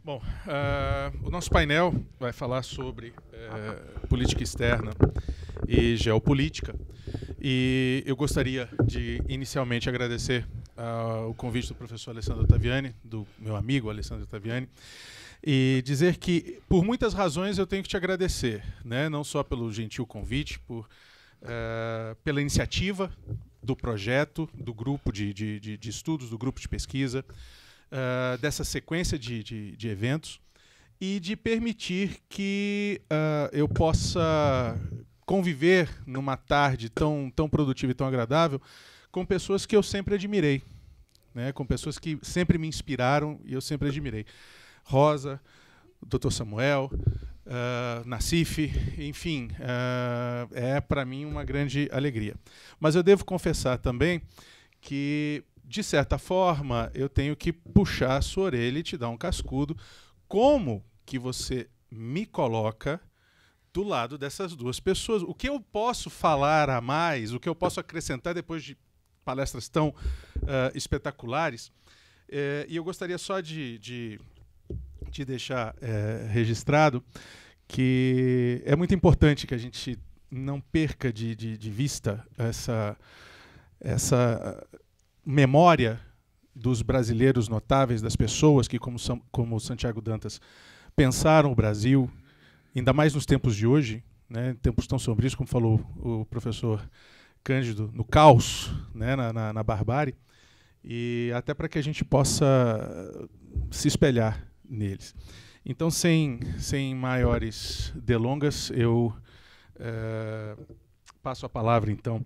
Bom, o nosso painel vai falar sobre política externa e geopolítica. E eu gostaria de inicialmente agradecer o convite do professor Alessandro Ottaviani, do meu amigo Alessandro Ottaviani, e dizer que, por muitas razões, eu tenho que te agradecer, né? Não só pelo gentil convite, pela iniciativa do projeto, do grupo de estudos, do grupo de pesquisa, dessa sequência de eventos, e de permitir que eu possa conviver numa tarde tão produtiva e tão agradável com pessoas que eu sempre admirei, né? Com pessoas que sempre me inspiraram e eu sempre admirei. Rosa, o Dr. Samuel, Nassif, enfim, é para mim uma grande alegria. Mas eu devo confessar também que, de certa forma, eu tenho que puxar a sua orelha e te dar um cascudo. Como que você me coloca do lado dessas duas pessoas? O que eu posso falar a mais, o que eu posso acrescentar depois de palestras tão espetaculares? E eu gostaria só de deixar registrado que é muito importante que a gente não perca de vista essa memória dos brasileiros notáveis, das pessoas que, como Santiago Dantas, pensaram o Brasil, ainda mais nos tempos de hoje, né, tempos tão sombrios, como falou o professor Cândido, no caos, né, na barbárie, e até para que a gente possa se espelhar neles. Então, sem maiores delongas, eu passo a palavra, então,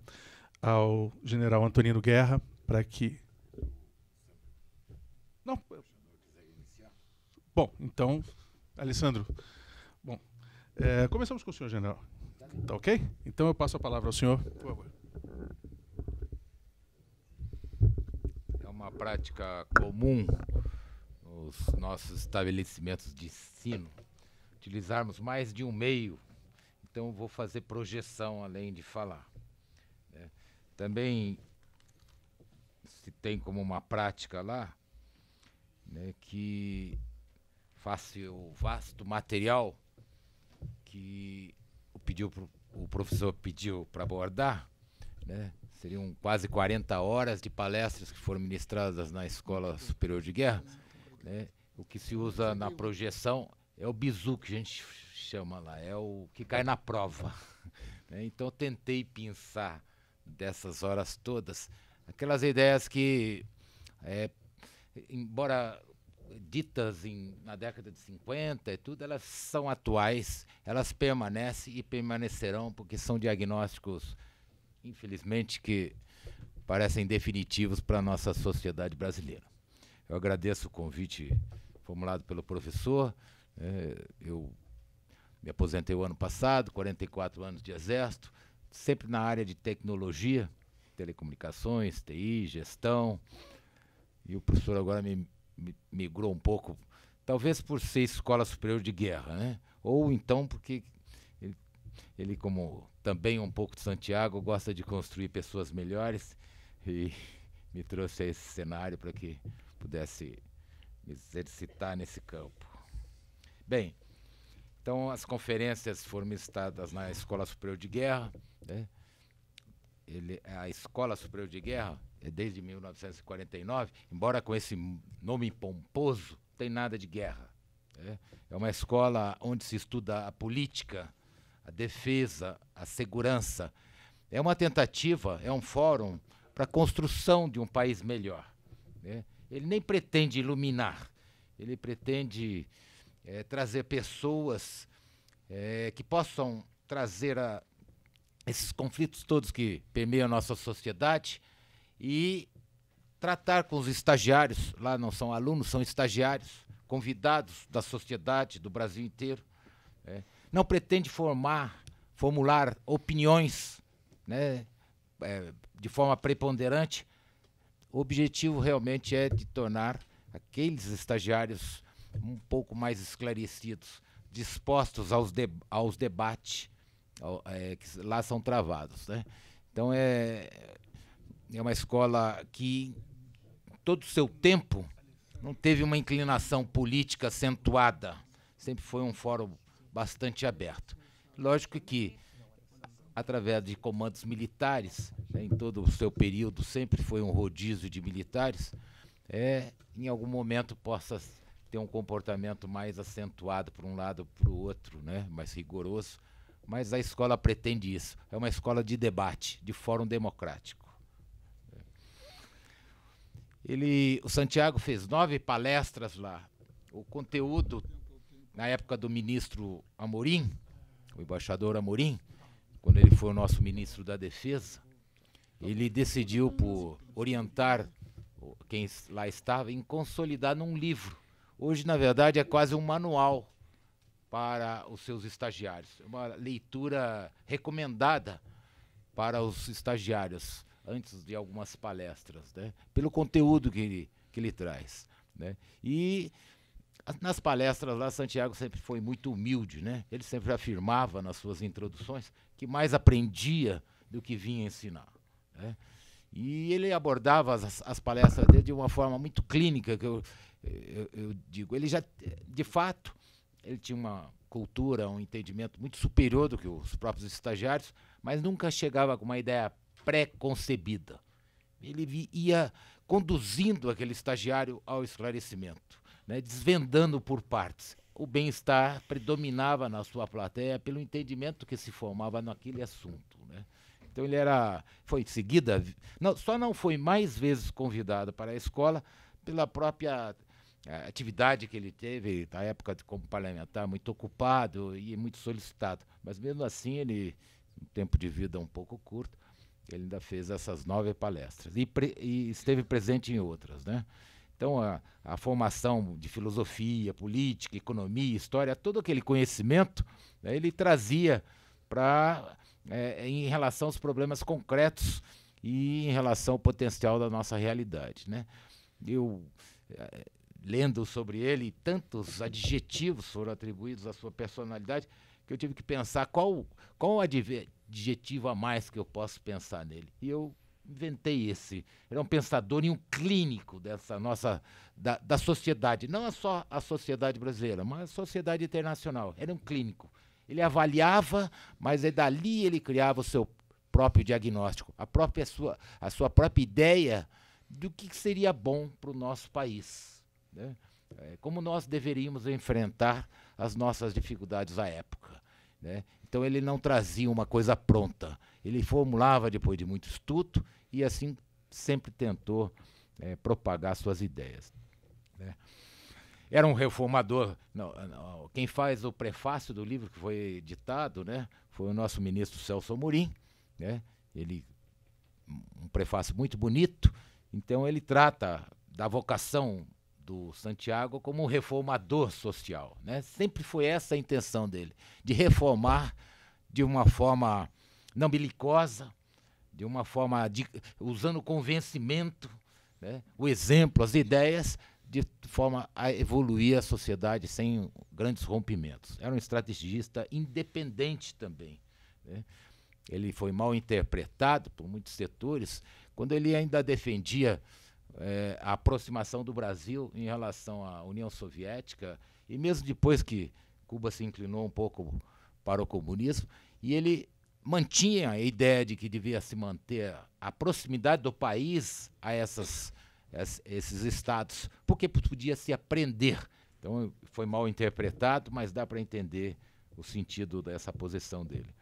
ao general Antonino Guerra, para que... Não. Bom, então, Alessandro, bom, começamos com o senhor, general. Tá ok? Então eu passo a palavra ao senhor, por favor. É uma prática comum nos nossos estabelecimentos de ensino utilizarmos mais de um meio, então eu vou fazer projeção além de falar, né? Também se tem como uma prática lá, né, que faça o vasto material que o professor pediu para abordar, né? Seriam quase 40 horas de palestras que foram ministradas na Escola Superior de Guerra, né? O que se usa na projeção é o bizu, que a gente chama lá, é o que cai na prova, né? Então eu tentei pensar dessas horas todas aquelas ideias que, embora ditas na década de 50 e tudo, elas são atuais, elas permanecem e permanecerão, porque são diagnósticos, infelizmente, que parecem definitivos para a nossa sociedade brasileira. Eu agradeço o convite formulado pelo professor. Eu me aposentei o ano passado, 44 anos de exército, sempre na área de tecnologia, telecomunicações, TI, gestão, e o professor agora me migrou um pouco, talvez por ser Escola Superior de Guerra, né? Ou então porque ele, como também um pouco de Santiago, gosta de construir pessoas melhores e me trouxe a esse cenário para que pudesse me exercitar nesse campo. Bem, então as conferências foram ministradas na Escola Superior de Guerra, né? A Escola Superior de Guerra é desde 1949, embora com esse nome pomposo, não tem nada de guerra, né? É uma escola onde se estuda a política, a defesa, a segurança. É uma tentativa, é um fórum para a construção de um país melhor, né? Ele nem pretende iluminar, ele pretende trazer pessoas que possam trazer esses conflitos todos que permeiam a nossa sociedade e tratar com os estagiários, lá não são alunos, são estagiários, convidados da sociedade, do Brasil inteiro. Não pretende formular opiniões, né, de forma preponderante. O objetivo realmente é de tornar aqueles estagiários um pouco mais esclarecidos, dispostos aos debates que lá são travados, né? Então é uma escola que todo o seu tempo não teve uma inclinação política acentuada, sempre foi um fórum bastante aberto. Lógico que, através de comandos militares, né, em todo o seu período, sempre foi um rodízio de militares, em algum momento possa ter um comportamento mais acentuado para um lado ou para o outro, né, mais rigoroso, mas a escola pretende isso. É uma escola de debate, de fórum democrático. O Santiago fez 9 palestras lá. O conteúdo, na época do ministro Amorim, o embaixador Amorim, quando ele foi o nosso ministro da Defesa, ele decidiu por orientar quem lá estava em consolidar num livro. Hoje, na verdade, é quase um manual para os seus estagiários. É uma leitura recomendada para os estagiários, antes de algumas palestras, né? Pelo conteúdo que ele traz, né? E nas palestras lá, Santiago sempre foi muito humilde, né? Ele sempre afirmava nas suas introduções que mais aprendia do que vinha ensinar, né? E ele abordava as palestras dele de uma forma muito clínica, que eu digo. Ele já, de fato, ele tinha uma cultura, um entendimento muito superior do que os próprios estagiários, mas nunca chegava com uma ideia pré-concebida. Ele ia conduzindo aquele estagiário ao esclarecimento, né, desvendando por partes. O bem-estar predominava na sua plateia pelo entendimento que se formava naquele assunto, né? Então ele foi em seguida, só não foi mais vezes convidado para a escola pela própria atividade que ele teve, na época como parlamentar, muito ocupado e muito solicitado. Mas mesmo assim, ele, um tempo de vida um pouco curto, ele ainda fez essas 9 palestras e esteve presente em outras, né? Então, a formação de filosofia, política, economia, história, todo aquele conhecimento, né, ele trazia em relação aos problemas concretos e em relação ao potencial da nossa realidade, né? Eu, lendo sobre ele, tantos adjetivos foram atribuídos à sua personalidade, que eu tive que pensar qual adjetivo a mais que eu posso pensar nele. E eu inventei esse. Ele é um pensador e um clínico dessa nossa, da sociedade, não só a sociedade brasileira, mas a sociedade internacional. Era um clínico. Ele avaliava, mas dali ele criava o seu próprio diagnóstico, a sua própria ideia do que seria bom para o nosso país, né? Como nós deveríamos enfrentar as nossas dificuldades à época, né? Então ele não trazia uma coisa pronta, ele formulava depois de muito estudo e assim sempre tentou propagar suas ideias, né? Era um reformador. Quem faz o prefácio do livro que foi editado, né, foi o nosso ministro Celso Amorim, né? Um prefácio muito bonito. Então ele trata da vocação do Santiago como um reformador social, né? Sempre foi essa a intenção dele, de reformar de uma forma não belicosa, de uma forma usando convencimento, né, o exemplo, as ideias, de forma a evoluir a sociedade sem grandes rompimentos. Era um estrategista independente também, né? Ele foi mal interpretado por muitos setores, quando ele ainda defendia a aproximação do Brasil em relação à União Soviética, e mesmo depois que Cuba se inclinou um pouco para o comunismo, e ele mantinha a ideia de que devia se manter a proximidade do país a esses estados, porque podia se aprender. Então foi mal interpretado, mas dá para entender o sentido dessa posição dele.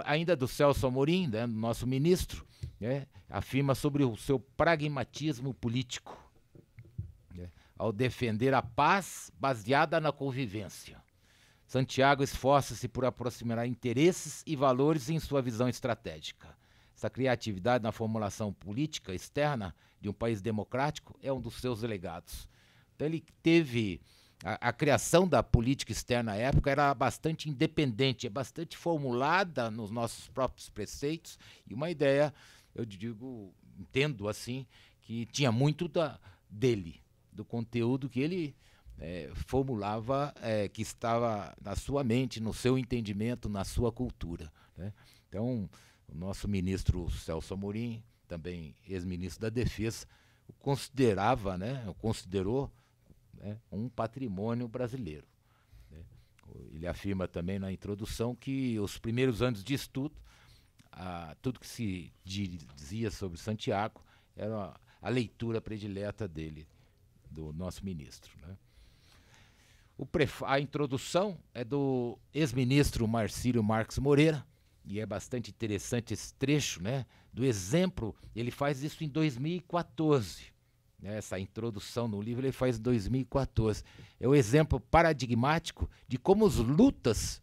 Ainda do Celso Amorim, né, nosso ministro, né, afirma sobre o seu pragmatismo político, né, ao defender a paz baseada na convivência. Santiago esforça-se por aproximar interesses e valores em sua visão estratégica. Essa criatividade na formulação política externa de um país democrático é um dos seus legados. Então ele teve a criação da política externa à época era bastante independente, bastante formulada nos nossos próprios preceitos, e uma ideia, eu entendo assim, que tinha muito dele, do conteúdo que ele formulava, que estava na sua mente, no seu entendimento, na sua cultura, né? Então, o nosso ministro Celso Amorim, também ex-ministro da Defesa, o considerava, né, considerou, né, um patrimônio brasileiro. Né. Ele afirma também na introdução que os primeiros anos de estudo, tudo que se dizia sobre Santiago era a leitura predileta dele, do nosso ministro. Né. A introdução é do ex-ministro Marcílio Marques Moreira, e é bastante interessante esse trecho, né, do exemplo. Ele faz isso em 2014. Né, essa introdução no livro ele faz em 2014. É o exemplo paradigmático de como as lutas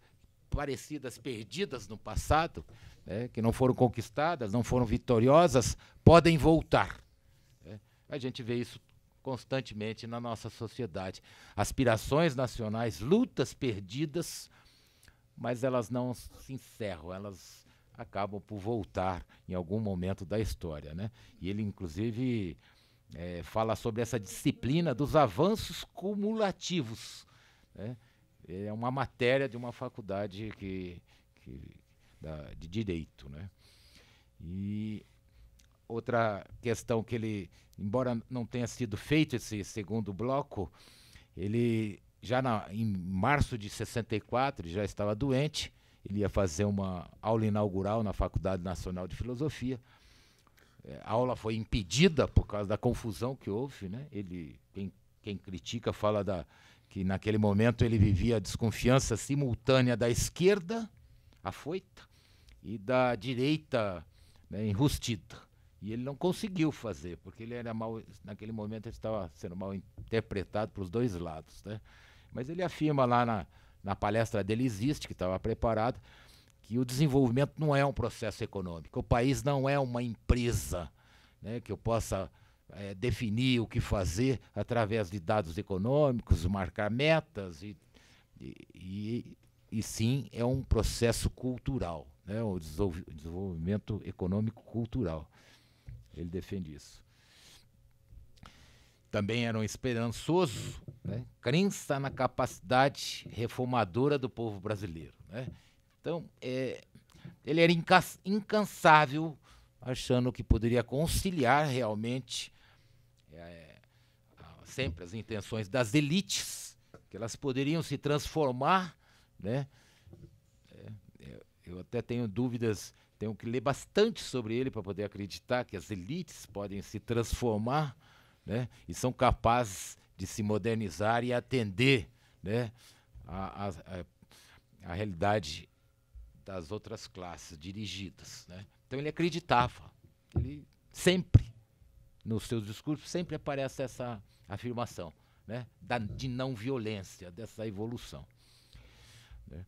parecidas perdidas no passado, né, que não foram conquistadas, não foram vitoriosas, podem voltar. Né. A gente vê isso constantemente na nossa sociedade. Aspirações nacionais, lutas perdidas, mas elas não se encerram, elas acabam por voltar em algum momento da história. Né? E ele, inclusive, fala sobre essa disciplina dos avanços cumulativos. Né? É uma matéria de uma faculdade de Direito. Né? E outra questão que ele, embora não tenha sido feito esse segundo bloco, ele já em março de 64, ele já estava doente, ele ia fazer uma aula inaugural na Faculdade Nacional de Filosofia. A aula foi impedida por causa da confusão que houve. Né? Quem critica fala que naquele momento ele vivia a desconfiança simultânea da esquerda, afoita, e da direita, né, enrustida. E ele não conseguiu fazer, porque ele era naquele momento ele estava sendo mal interpretado para os dois lados. Né? Mas ele afirma lá na palestra dele, que estava preparada, que o desenvolvimento não é um processo econômico. O país não é uma empresa, né, que eu possa definir o que fazer através de dados econômicos, marcar metas, e sim é um processo cultural, né, o desenvolvimento econômico cultural. Ele defende isso. Também era um esperançoso, né, crença na capacidade reformadora do povo brasileiro. Né? Então, ele era incansável, achando que poderia conciliar realmente sempre as intenções das elites, que elas poderiam se transformar. Né? Eu até tenho dúvidas, tenho que ler bastante sobre ele para poder acreditar que as elites podem se transformar, né, e são capazes de se modernizar e atender, né, a realidade das outras classes dirigidas. Né. Então ele acreditava, ele sempre, nos seus discursos, sempre aparece essa afirmação, né, de não violência, dessa evolução. Né.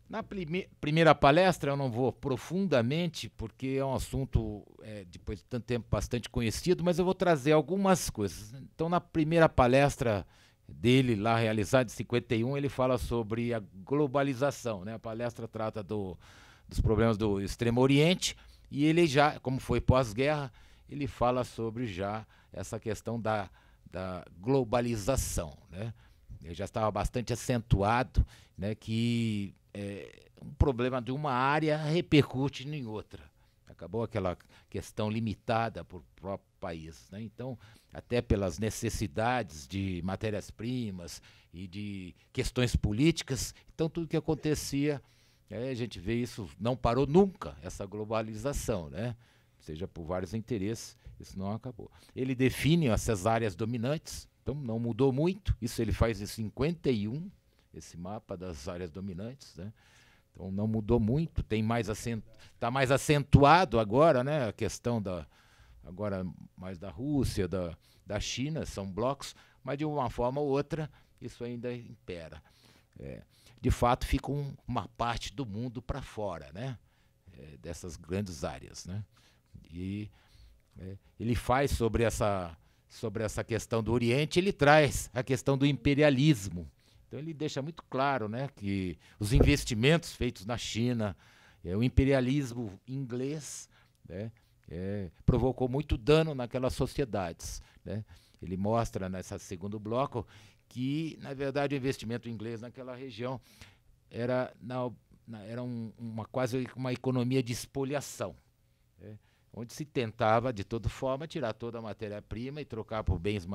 Na primeira palestra eu não vou profundamente, porque é um assunto, depois de tanto tempo, bastante conhecido, mas eu vou trazer algumas coisas. Então, na primeira palestra dele, lá realizada em 51, ele fala sobre a globalização. Né? A palestra trata dos problemas do Extremo Oriente, e ele já, como foi pós-guerra, ele fala sobre já essa questão da globalização. Né? Ele já estava bastante acentuado, né, que um problema de uma área repercute em outra. Acabou aquela questão limitada por próprio país. Né? Então, até pelas necessidades de matérias-primas e de questões políticas, então tudo que acontecia, a gente vê isso, não parou nunca, essa globalização, né? Seja por vários interesses, isso não acabou. Ele define essas áreas dominantes, então não mudou muito, isso ele faz em 51, esse mapa das áreas dominantes, né? Então não mudou muito, está mais acentuado agora, né, a questão agora mais da Rússia, da China, são blocos, mas de uma forma ou outra isso ainda impera. De fato fica uma parte do mundo para fora, né, dessas grandes áreas, né? E ele faz sobre essa questão do Oriente, ele traz a questão do imperialismo. Então ele deixa muito claro, né, que os investimentos feitos na China, o imperialismo inglês, né, provocou muito dano naquelas sociedades. Né. Ele mostra nesse segundo bloco que, na verdade, o investimento inglês naquela região era quase uma economia de espoliação. onde se tentava, de toda forma, tirar toda a matéria-prima e trocar por bens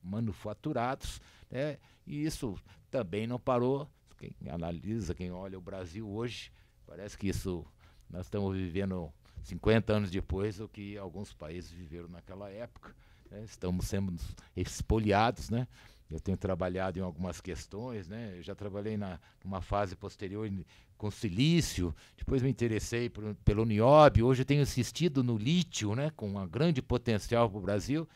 manufaturados, né? E isso também não parou. Quem analisa, quem olha o Brasil hoje, parece que isso nós estamos vivendo 50 anos depois do que alguns países viveram naquela época, né? Estamos sendo expoliados, né? Eu tenho trabalhado em algumas questões, né? Eu já trabalhei numa fase posterior com silício, depois me interessei pelo nióbio, hoje eu tenho insistido no lítio, né? Com um grande potencial para o Brasil,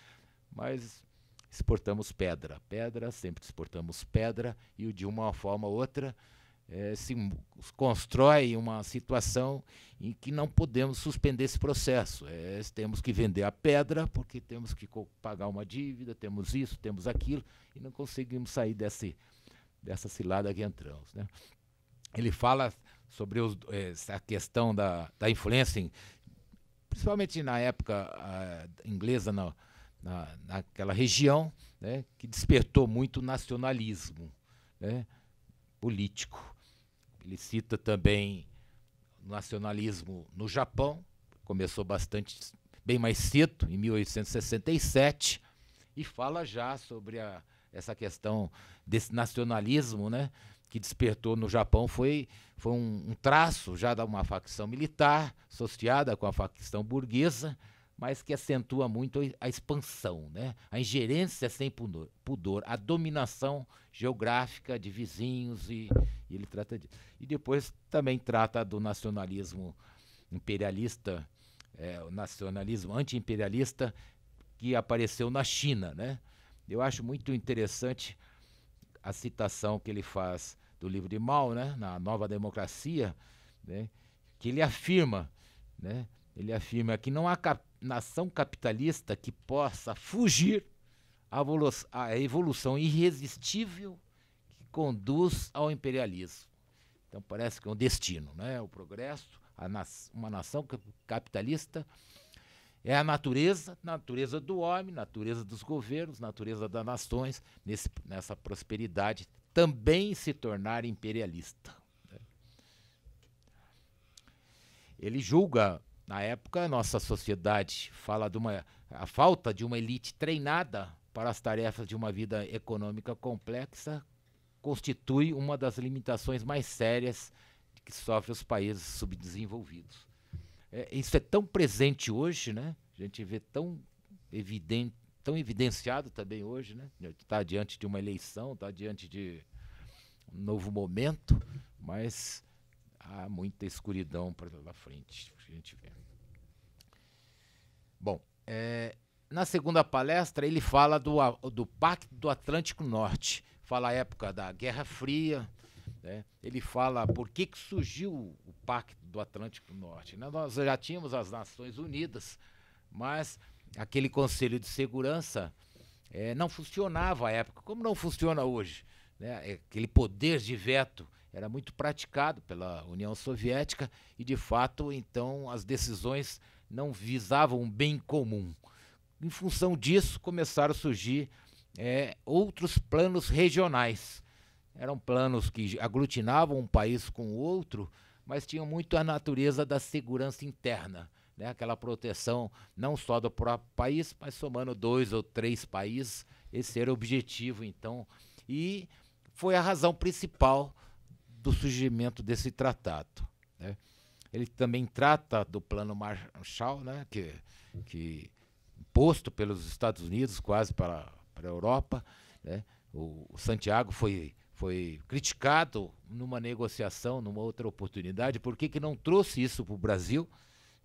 mas exportamos pedra, sempre exportamos pedra, e de uma forma ou outra se constrói uma situação em que não podemos suspender esse processo. Temos que vender a pedra porque temos que pagar uma dívida, temos isso, temos aquilo, e não conseguimos sair dessa cilada que entramos, né? Ele fala sobre essa questão da influência, principalmente na época inglesa, naquela região, né, que despertou muito nacionalismo, né, político. Ele cita também o nacionalismo no Japão, começou bem mais cedo, em 1867, e fala já sobre essa questão desse nacionalismo, né, que despertou no Japão. Foi um traço já de uma facção militar associada com a facção burguesa, mas que acentua muito a expansão, né? A ingerência sem pudor, a dominação geográfica de vizinhos, e ele trata disso. E depois também trata do nacionalismo imperialista, o nacionalismo anti-imperialista que apareceu na China, né? Eu acho muito interessante a citação que ele faz do livro de Mao, né, na Nova Democracia, né, que ele afirma, né, que não há nação capitalista que possa fugir à evolução irresistível que conduz ao imperialismo. Então parece que é um destino, né? O progresso, uma nação capitalista é a natureza do homem, natureza dos governos, natureza das nações, nessa prosperidade, também se tornar imperialista, né? Ele julga, na época, nossa sociedade fala a falta de uma elite treinada para as tarefas de uma vida econômica complexa constitui uma das limitações mais sérias que sofrem os países subdesenvolvidos. Isso é tão presente hoje, né? A gente vê tão evidenciado também hoje, né? Está diante de uma eleição, está diante de um novo momento, mas há muita escuridão pela frente, a gente vê. Bom, na segunda palestra ele fala do Pacto do Atlântico Norte, fala a época da Guerra Fria, né? Ele fala por que surgiu o Pacto do Atlântico Norte, né? Nós já tínhamos as Nações Unidas, mas aquele Conselho de Segurança não funcionava à época, como não funciona hoje, né? Aquele poder de veto era muito praticado pela União Soviética e, de fato, então, as decisões não visavam um bem comum. Em função disso, começaram a surgir outros planos regionais. Eram planos que aglutinavam um país com o outro, mas tinham muito a natureza da segurança interna, né? Aquela proteção não só do próprio país, mas somando 2 ou 3 países. Esse era o objetivo, então, e foi a razão principal do surgimento desse tratado, né? Ele também trata do Plano Marshall, né, que imposto pelos Estados Unidos quase para a Europa, né? O Santiago foi criticado numa negociação, numa outra oportunidade, por que não trouxe isso para o Brasil?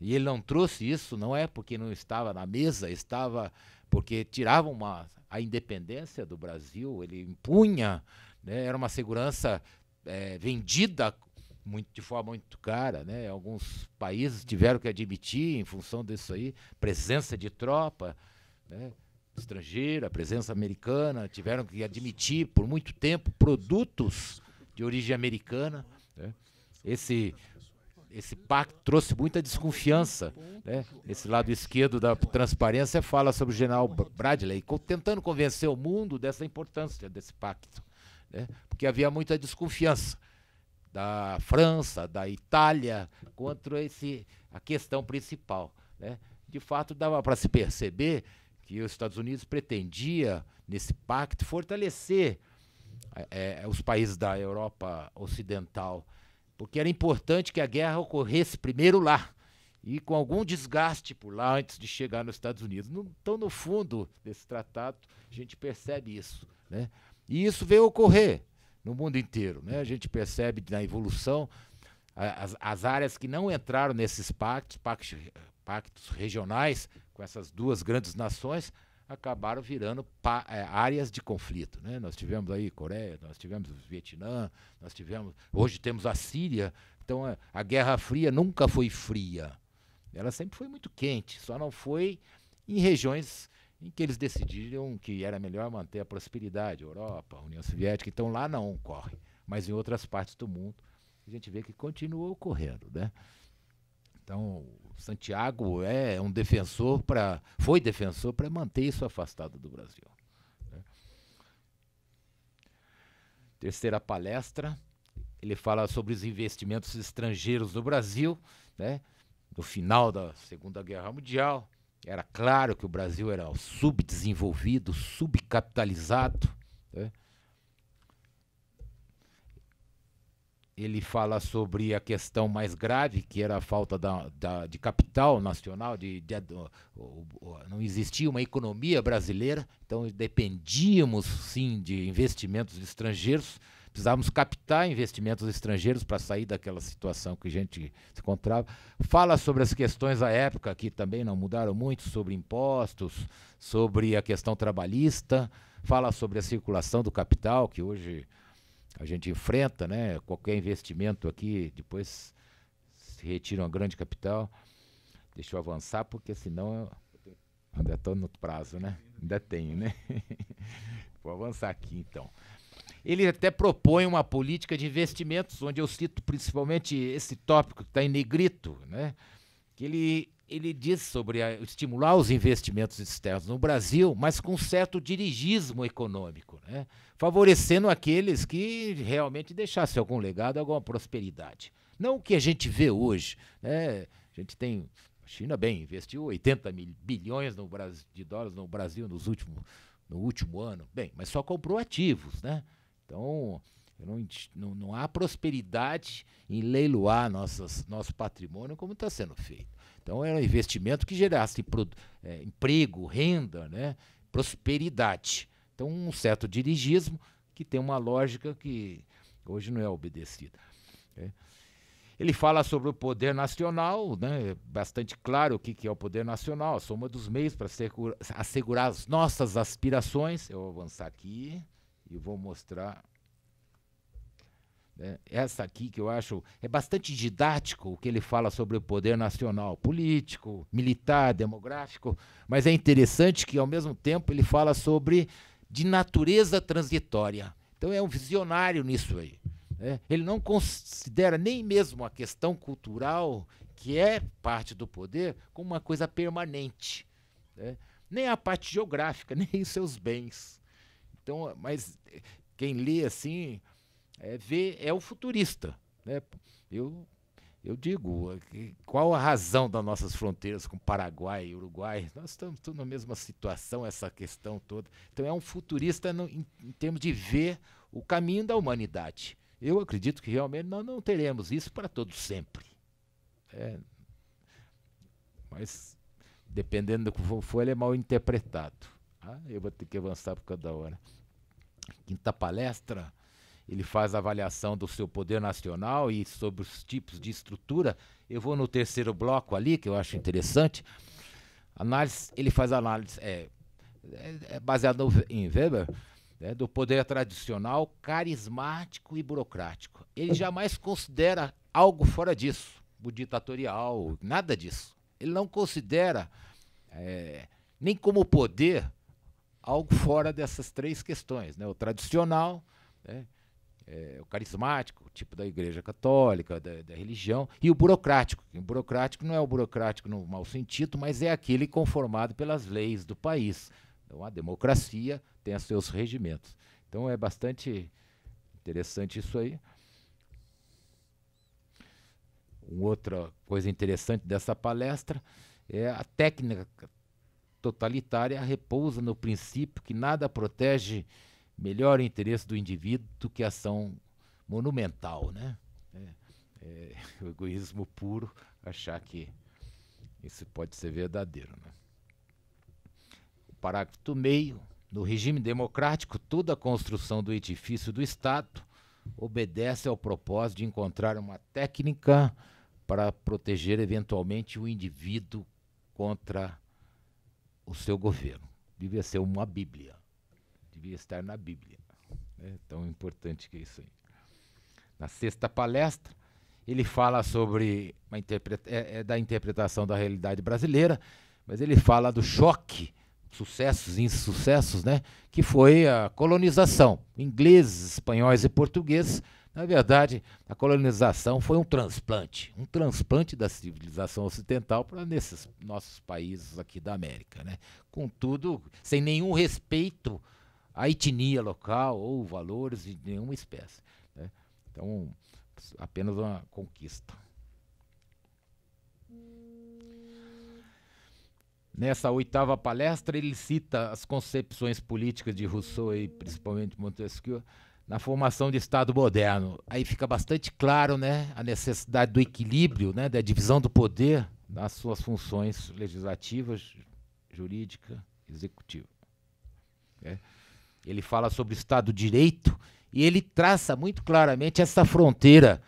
E ele não trouxe isso, não é porque não estava na mesa, estava porque tiravam a independência do Brasil, ele impunha, né, era uma segurança vendida de forma muito cara, né? Alguns países tiveram que admitir, em função disso aí, presença de tropa, né, estrangeira, presença americana, tiveram que admitir por muito tempo produtos de origem americana, né? Esse pacto trouxe muita desconfiança, né? Esse lado esquerdo da transparência fala sobre o general Bradley, tentando convencer o mundo dessa importância desse pacto, né? Porque havia muita desconfiança da França, da Itália, contra a questão principal. né? De fato, dava para se perceber que os Estados Unidos pretendia, nesse pacto, fortalecer os países da Europa Ocidental, porque era importante que a guerra ocorresse primeiro lá, e com algum desgaste por lá antes de chegar nos Estados Unidos. Então, no fundo desse tratado, a gente percebe isso, né? E isso veio ocorrer no mundo inteiro, né? A gente percebe na evolução as áreas que não entraram nesses pactos regionais com essas duas grandes nações acabaram virando áreas de conflito, né? Nós tivemos aí Coreia, nós tivemos o Vietnã, hoje temos a Síria. Então a Guerra Fria nunca foi fria, ela sempre foi muito quente, só não foi em regiões em que eles decidiram que era melhor manter a prosperidade, Europa, a União Soviética. Então lá não ocorre, mas em outras partes do mundo a gente vê que continua ocorrendo, né? Então Santiago foi defensor para manter isso afastado do Brasil, né? Terceira palestra, ele fala sobre os investimentos estrangeiros no Brasil, né? No final da Segunda Guerra Mundial, era claro que o Brasil era subdesenvolvido, subcapitalizado, né? Ele fala sobre a questão mais grave, que era a falta de capital nacional, não existia uma economia brasileira, então dependíamos, sim, de investimentos estrangeiros, precisávamos captar investimentos estrangeiros para sair daquela situação que a gente se encontrava. Fala sobre as questões da época, que também não mudaram muito, sobre impostos, sobre a questão trabalhista, fala sobre a circulação do capital, que hoje a gente enfrenta, né? Qualquer investimento aqui, depois se retira uma grande capital. Deixa eu avançar, porque senão eu ainda estou no prazo, né? Ainda tenho, né? Vou avançar aqui, então. Ele até propõe uma política de investimentos, onde eu cito principalmente esse tópico que está em negrito, né? Que ele diz sobre estimular os investimentos externos no Brasil, mas com certo dirigismo econômico, né? Favorecendo aqueles que realmente deixassem algum legado, alguma prosperidade. Não o que a gente vê hoje, né? A gente tem, a China, investiu 80 bilhões de dólares no Brasil no último ano, mas só comprou ativos, né? Então, não há prosperidade em leiloar nosso patrimônio como está sendo feito. Então, era um investimento que gerasse emprego, renda, né? Prosperidade. Então, um certo dirigismo que tem uma lógica que hoje não é obedecida, né? Ele fala sobre o poder nacional, né? Bastante claro o que é o poder nacional, a soma dos meios para assegurar as nossas aspirações. Eu vou avançar aqui e vou mostrar, né, essa aqui, que eu acho é bastante didático, o que ele fala sobre o poder nacional, político, militar, demográfico, mas é interessante que, ao mesmo tempo, ele fala de natureza transitória. Então é um visionário nisso aí, né? Ele não considera nem mesmo a questão cultural, que é parte do poder, como uma coisa permanente, né? Nem a parte geográfica, nem os seus bens. Então, mas quem lê assim é o futurista, né? Eu digo, qual a razão das nossas fronteiras com Paraguai e Uruguai? Nós estamos todos na mesma situação, essa questão toda. Então é um futurista em termos de ver o caminho da humanidade. Eu acredito que realmente nós não teremos isso para todo sempre. Mas, dependendo do que for, ele é mal interpretado. Eu vou ter que avançar por causa da hora. Quinta palestra, ele faz a avaliação do seu poder nacional e sobre os tipos de estrutura. Eu vou no terceiro bloco ali, que eu acho interessante. Ele faz análise baseado em Weber, né, do poder tradicional, carismático e burocrático. Ele jamais considera algo fora disso, o ditatorial, nada disso. Ele não considera nem como poder algo fora dessas três questões, né? O tradicional, né? O carismático, o tipo da Igreja Católica, da religião, e o burocrático. O burocrático não é o burocrático no mau sentido, mas é aquele conformado pelas leis do país. Então, a democracia tem os seus regimentos. Então, é bastante interessante isso aí. Uma outra coisa interessante dessa palestra, A técnica totalitária repousa no princípio que nada protege melhor o interesse do indivíduo do que a ação monumental, né? É o egoísmo puro achar que isso pode ser verdadeiro, né? O parágrafo do meio: no regime democrático, toda a construção do edifício do Estado obedece ao propósito de encontrar uma técnica para proteger eventualmente o indivíduo contra o seu governo. Devia ser uma Bíblia, devia estar na Bíblia. É tão importante que isso aí. Na sexta palestra, ele fala sobre da interpretação da realidade brasileira, mas ele fala do choque, sucessos e insucessos, né, que foi a colonização. Ingleses, espanhóis e portugueses. Na verdade, a colonização foi um transplante da civilização ocidental para nesses nossos países aqui da América, né? Contudo, sem nenhum respeito à etnia local ou valores de nenhuma espécie, né? Então, apenas uma conquista. Nessa oitava palestra, ele cita as concepções políticas de Rousseau e principalmente Montesquieu na formação de Estado moderno. Aí fica bastante claro, né, a necessidade do equilíbrio, né, da divisão do poder nas suas funções legislativas, jurídica, executiva. Ele fala sobre o Estado de Direito e ele traça muito claramente essa fronteira,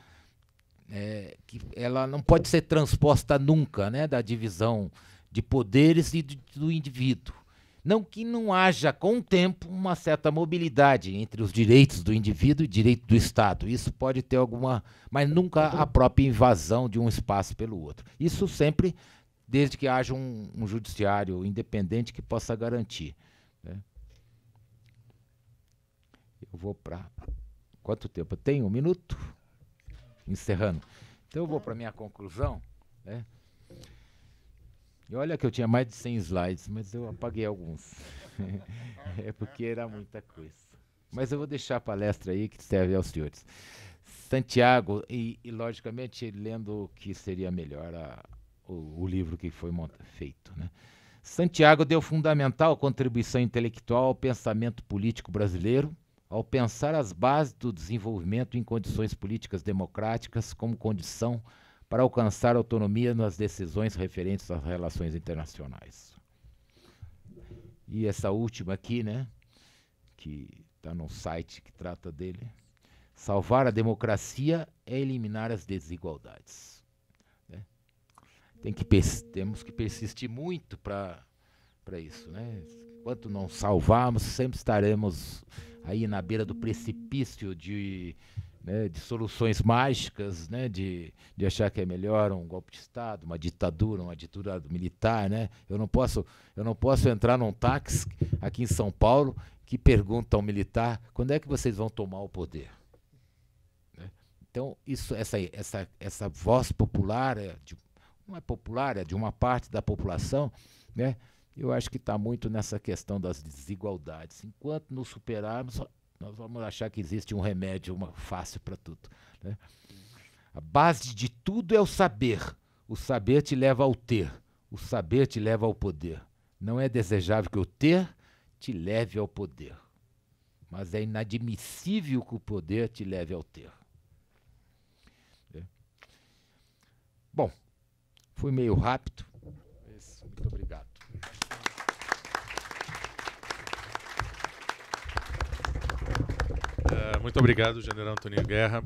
que ela não pode ser transposta nunca, né, da divisão de poderes e do indivíduo. Não que não haja, com o tempo, uma certa mobilidade entre os direitos do indivíduo e direito do Estado. Isso pode ter alguma, mas nunca a própria invasão de um espaço pelo outro. Isso sempre, desde que haja um judiciário independente que possa garantir, né? Eu vou para... Quanto tempo? Eu tenho 1 minuto? Encerrando. Então eu vou para a minha conclusão, né? E olha que eu tinha mais de 100 slides, mas eu apaguei alguns. É porque era muita coisa. Mas eu vou deixar a palestra aí que serve aos senhores. Santiago, e logicamente lendo o que seria melhor o livro que foi feito, né? Santiago deu fundamental contribuição intelectual ao pensamento político brasileiro, ao pensar as bases do desenvolvimento em condições políticas democráticas como condição para alcançar autonomia nas decisões referentes às relações internacionais. E essa última aqui, né, que está no site que trata dele: salvar a democracia é eliminar as desigualdades, né? Temos que persistir muito para isso, né? Enquanto não salvarmos, sempre estaremos aí na beira do precipício de soluções mágicas, né, de achar que é melhor um golpe de Estado, uma ditadura militar, né? Eu não posso entrar num táxi aqui em São Paulo que pergunta ao militar: quando é que vocês vão tomar o poder? Né? Então, essa voz popular, não é popular, é de uma parte da população, né? Eu acho que está muito nessa questão das desigualdades. Enquanto nos superarmos, nós vamos achar que existe um remédio fácil para tudo, né? A base de tudo é o saber. O saber te leva ao ter. O saber te leva ao poder. Não é desejável que o ter te leve ao poder, mas é inadmissível que o poder te leve ao ter. Bom, fui meio rápido. Muito obrigado. Muito obrigado, General Antônio Guerra.